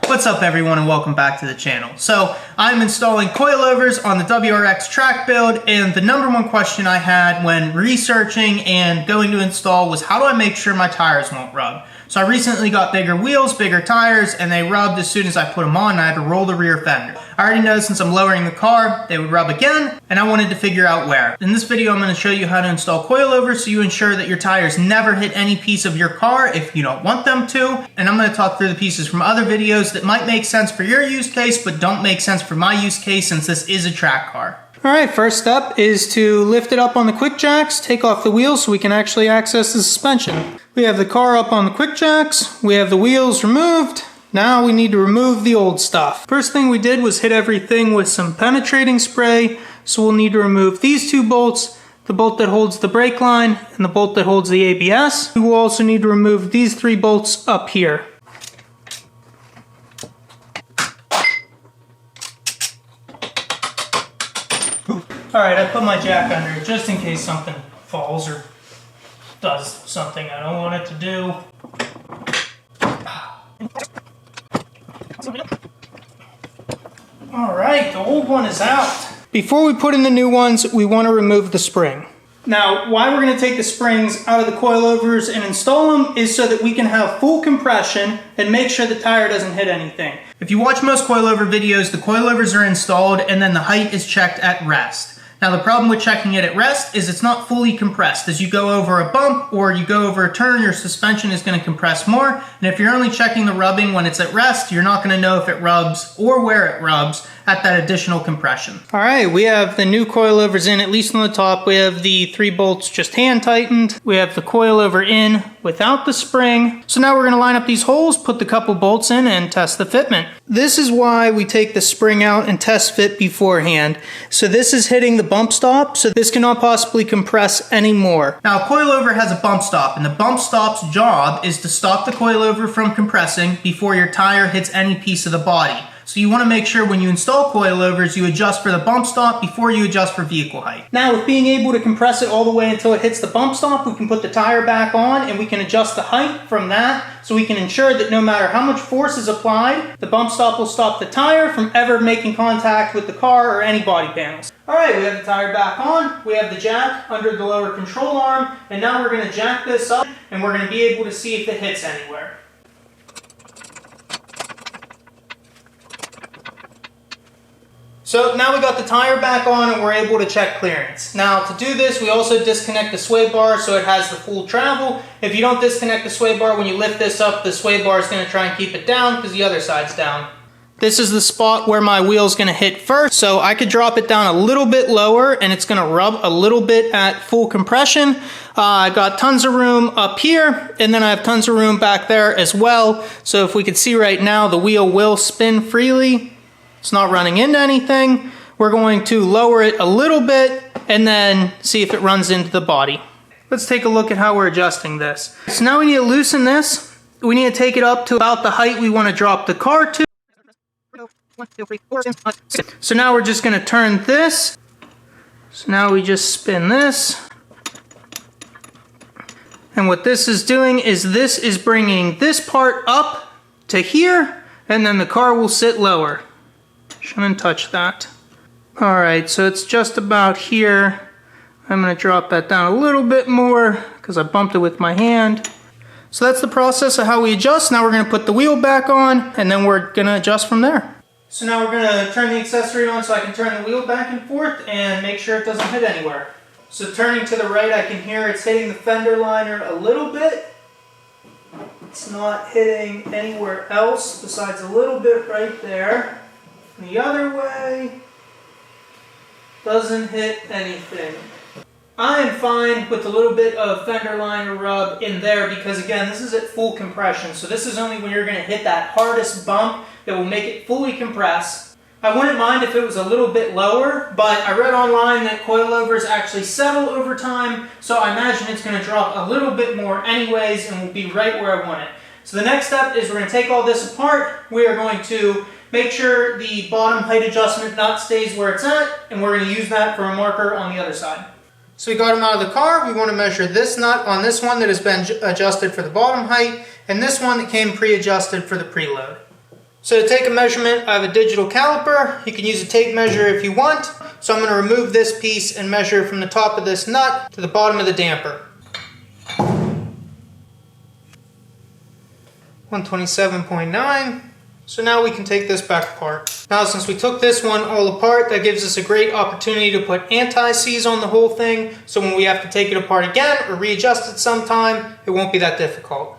What's up everyone and welcome back to the channel. So I'm installing coilovers on the WRX track build, and the number one question I had when researching and going to install was how do I make sure my tires won't rub? So I recently got bigger wheels, bigger tires, and they rubbed as soon as I put them on and I had to roll the rear fender. I already know since I'm lowering the car, they would rub again, and I wanted to figure out where. In this video, I'm going to show you how to install coilovers so you ensure that your tires never hit any piece of your car if you don't want them to, and I'm going to talk through the pieces from other videos that might make sense for your use case, but don't make sense for my use case since this is a track car. Alright, first step is to lift it up on the quick jacks, take off the wheels so we can actually access the suspension. We have the car up on the quick jacks, we have the wheels removed, now we need to remove the old stuff. First thing we did was hit everything with some penetrating spray, so we'll need to remove these two bolts, the bolt that holds the brake line and the bolt that holds the ABS. We will also need to remove these three bolts up here. Alright, I put my jack under it just in case something falls or does something I don't want it to do. Alright, the old one is out. Before we put in the new ones, we want to remove the spring. Now, why we're going to take the springs out of the coilovers and install them is so that we can have full compression and make sure the tire doesn't hit anything. If you watch most coilover videos, the coilovers are installed and then the height is checked at rest. Now the problem with checking it at rest is it's not fully compressed. As you go over a bump or you go over a turn, your suspension is going to compress more. And if you're only checking the rubbing when it's at rest, you're not going to know if it rubs or where it rubs at that additional compression. All right, we have the new coilovers in, at least on the top. We have the three bolts just hand tightened. We have the coilover in without the spring. So now we're going to line up these holes, put the couple bolts in, and test the fitment. This is why we take the spring out and test fit beforehand. So this is hitting the bump stop, so this cannot possibly compress anymore. Now a coilover has a bump stop, and the bump stop's job is to stop the coilover from compressing before your tire hits any piece of the body. So you want to make sure when you install coilovers, you adjust for the bump stop before you adjust for vehicle height. Now with being able to compress it all the way until it hits the bump stop, we can put the tire back on and we can adjust the height from that so we can ensure that no matter how much force is applied, the bump stop will stop the tire from ever making contact with the car or any body panels. Alright, we have the tire back on, we have the jack under the lower control arm, and now we're going to jack this up and we're going to be able to see if it hits anywhere. So now we got the tire back on and we're able to check clearance. Now to do this, we also disconnect the sway bar so it has the full travel. If you don't disconnect the sway bar, when you lift this up, the sway bar is going to try and keep it down because the other side's down. This is the spot where my wheel's going to hit first, so I could drop it down a little bit lower and it's going to rub a little bit at full compression. I got tons of room up here, and then I have tons of room back there as well. So if we could see right now, the wheel will spin freely. It's not running into anything. We're going to lower it a little bit and then see if it runs into the body. Let's take a look at how we're adjusting this. So now we need to loosen this. We need to take it up to about the height we want to drop the car to. So now we're just going to turn this. So now we just spin this. And what this is doing is this is bringing this part up to here, and then the car will sit lower. Shouldn't touch that. Alright, so it's just about here. I'm going to drop that down a little bit more because I bumped it with my hand. So that's the process of how we adjust. Now we're going to put the wheel back on and then we're going to adjust from there. So now we're going to turn the accessory on so I can turn the wheel back and forth and make sure it doesn't hit anywhere. So turning to the right, I can hear it's hitting the fender liner a little bit. It's not hitting anywhere else besides a little bit right there. The other way doesn't hit anything. I am fine with a little bit of fender liner rub in there because again, this is at full compression. So this is only when you're going to hit that hardest bump that will make it fully compress. I wouldn't mind if it was a little bit lower, but I read online that coilovers actually settle over time, so I imagine it's going to drop a little bit more anyways and will be right where I want it. So the next step is we're going to take all this apart. We are going to make sure the bottom height adjustment nut stays where it's at, and we're going to use that for a marker on the other side. So we got them out of the car. We want to measure this nut on this one that has been adjusted for the bottom height, and this one that came pre-adjusted for the preload. So to take a measurement, I have a digital caliper. You can use a tape measure if you want. So I'm going to remove this piece and measure from the top of this nut to the bottom of the damper. 127.9. So now we can take this back apart. Now since we took this one all apart, that gives us a great opportunity to put anti-seize on the whole thing. So when we have to take it apart again or readjust it sometime, it won't be that difficult.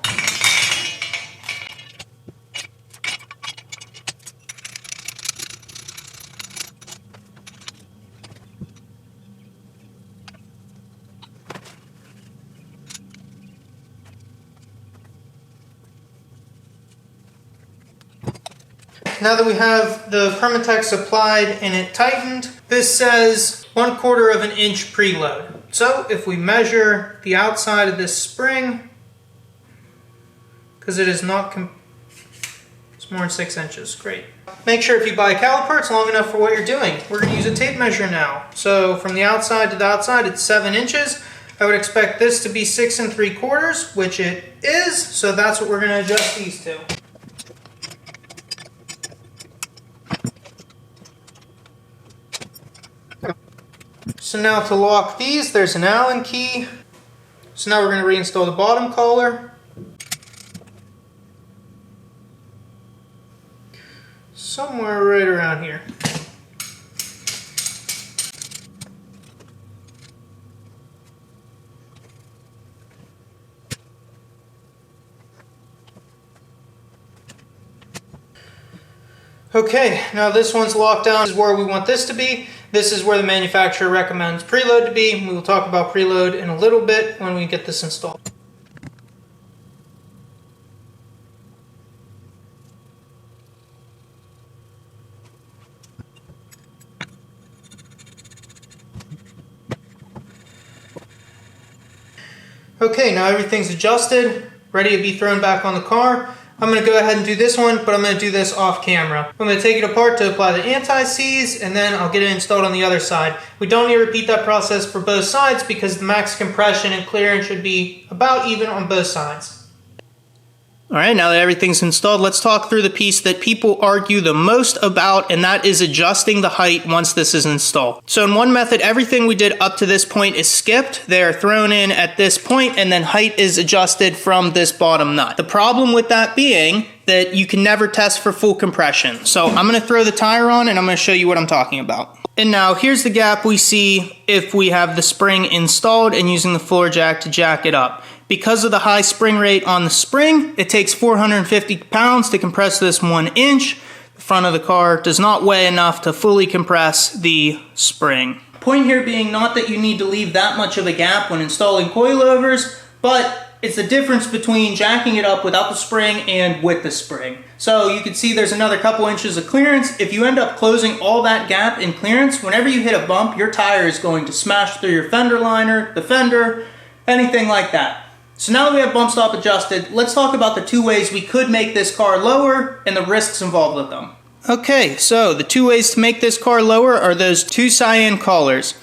Now that we have the Permatex applied and it tightened, this says 1/4 of an inch preload. So if we measure the outside of this spring, because it is not, it's more than 6 inches, great. Make sure if you buy a caliper, it's long enough for what you're doing. We're going to use a tape measure now. So from the outside to the outside, it's 7 inches. I would expect this to be 6 3/4, which it is, so that's what we're going to adjust these to. So now to lock these, there's an Allen key. So now we're going to reinstall the bottom collar. Somewhere right around here. Okay, now this one's locked down. This is where we want this to be. This is where the manufacturer recommends preload to be. We will talk about preload in a little bit when we get this installed. Okay, now everything's adjusted, ready to be thrown back on the car. I'm going to go ahead and do this one, but I'm going to do this off camera. I'm going to take it apart to apply the anti-seize, and then I'll get it installed on the other side. We don't need to repeat that process for both sides because the max compression and clearance should be about even on both sides. Alright, now that everything's installed, let's talk through the piece that people argue the most about, and that is adjusting the height once this is installed. So in one method, everything we did up to this point is skipped. They're thrown in at this point, and then height is adjusted from this bottom nut. The problem with that being that you can never test for full compression. So I'm going to throw the tire on, and I'm going to show you what I'm talking about. And now here's the gap we see if we have the spring installed and using the floor jack to jack it up. Because of the high spring rate on the spring, it takes 450 pounds to compress this 1 inch. The front of the car does not weigh enough to fully compress the spring. Point here being not that you need to leave that much of a gap when installing coilovers, but it's the difference between jacking it up without the spring and with the spring. So you can see there's another couple inches of clearance. If you end up closing all that gap in clearance, whenever you hit a bump, your tire is going to smash through your fender liner, the fender, anything like that. So now that we have Bumpstop adjusted, let's talk about the 2 ways we could make this car lower and the risks involved with them. Okay, so the 2 ways to make this car lower are those 2 cyan collars.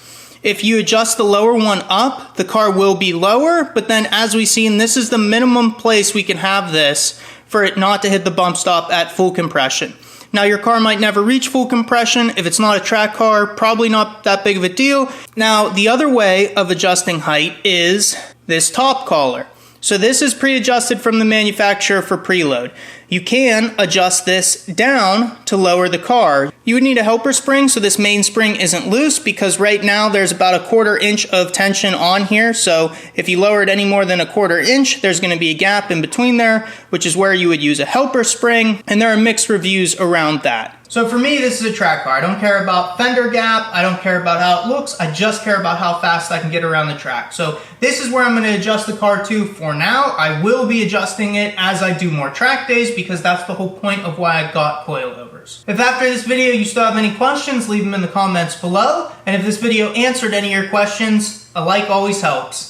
If you adjust the lower one up, the car will be lower, but then as we've seen, this is the minimum place we can have this for it not to hit the bump stop at full compression. Now your car might never reach full compression. If it's not a track car, probably not that big of a deal. Now the other way of adjusting height is this top collar. So this is pre-adjusted from the manufacturer for preload. You can adjust this down to lower the car. You would need a helper spring so this main spring isn't loose because right now there's about 1/4 inch of tension on here. So if you lower it any more than 1/4 inch, there's going to be a gap in between there, which is where you would use a helper spring. And there are mixed reviews around that. So for me, this is a track car. I don't care about fender gap. I don't care about how it looks. I just care about how fast I can get around the track. So this is where I'm going to adjust the car to for now. I will be adjusting it as I do more track days because that's the whole point of why I got coilovers. If after this video you still have any questions, leave them in the comments below. And if this video answered any of your questions, a like always helps.